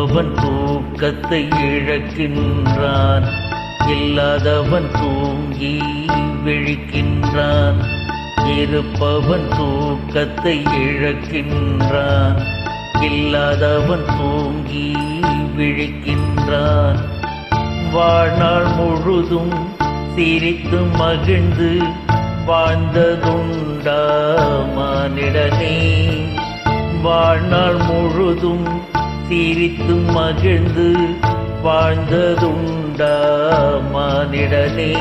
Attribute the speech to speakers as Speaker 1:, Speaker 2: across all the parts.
Speaker 1: இருப்பவன் தூக்கத்தை இழக்கின்றான், இல்லாதவன் தூங்கி விழிக்கின்றான். இருப்பவன் தூக்கத்தை இழக்கின்றான், இல்லாதவன் தூங்கி விழிக்கின்றான். வாழ்நாள் முழுதும் சிரித்து மகிழ்ந்து வாழ்ந்ததுண்டா மானிடனே? வாழ்நாள் முழுதும் சிரித்து மகிழ்ந்து வாழ்ந்ததுண்டா மானிடனே?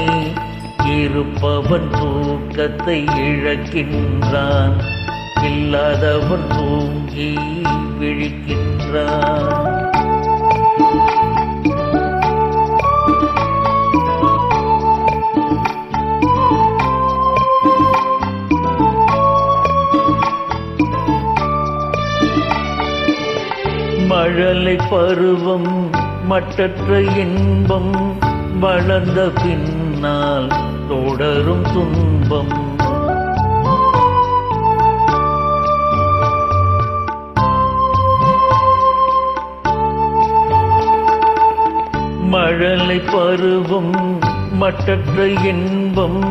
Speaker 1: இருப்பவன் தூக்கத்தை இழக்கின்றான், இல்லாதவன் தூங்கி விழிக்கின்றான். மழலை பருவம் மட்டற்ற இன்பம், வளர்ந்த பின்னால் தொடரும் துன்பம். மழலை பருவம் மட்டற்ற இன்பம்,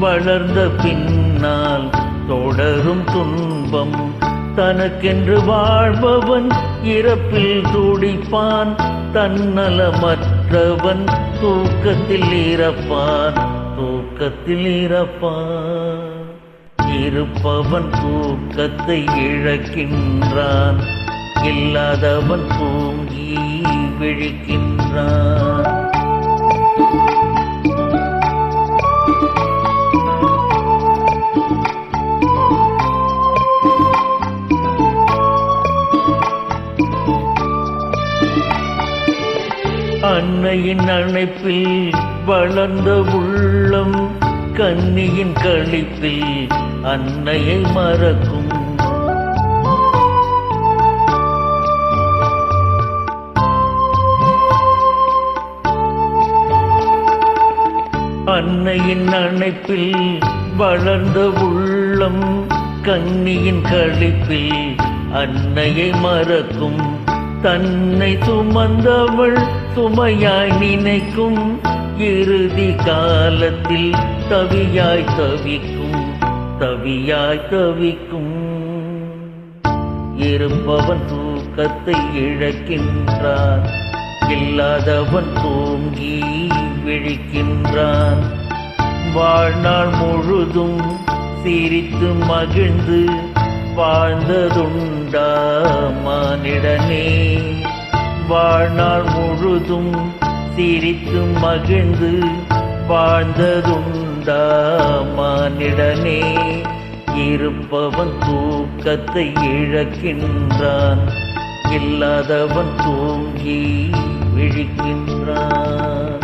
Speaker 1: வளர்ந்த பின்னால் தொடரும் துன்பம். தனக்கென்று வாழ்பவன் இறப்பில் துடிப்பான், தன்னலமற்றவன் தூக்கத்தில் இறப்பான், தூக்கத்தில் இறப்பான். இருப்பவன் தூக்கத்தை இழக்கின்றான், இல்லாதவன் தூங்கி விழிக்கின்றான். அன்னையின் அணைப்பில் வளர்ந்த உள்ளம், கன்னியின் களிப்பில் அன்னையை மறக்கும். அன்னையின் அணைப்பில் வளர்ந்த உள்ளம், கன்னியின் களிப்பில் அன்னையை மறக்கும். தன்னை சுமந்தவள் சுமையாய் நினைக்கும், இறுதி காலத்தில் தவியாய் தவிக்கும், தவியாய் தவிக்கும். இருப்பவன் தூக்கத்தை இழக்கின்றான், இல்லாதவன் தூங்கி விழிக்கின்றான். வாழ்நாள் முழுதும் சிரித்து மகிழ்ந்து வாழ்ந்ததுண்டா மானிடனே? வாழ்நாள் முழுதும் சிரித்து மகிழ்ந்து வாழ்ந்ததுண்டா மானிடனே? இருப்பவன் தூக்கத்தை இழக்கின்றான், இல்லாதவன் தூங்கி விழிக்கின்றான்.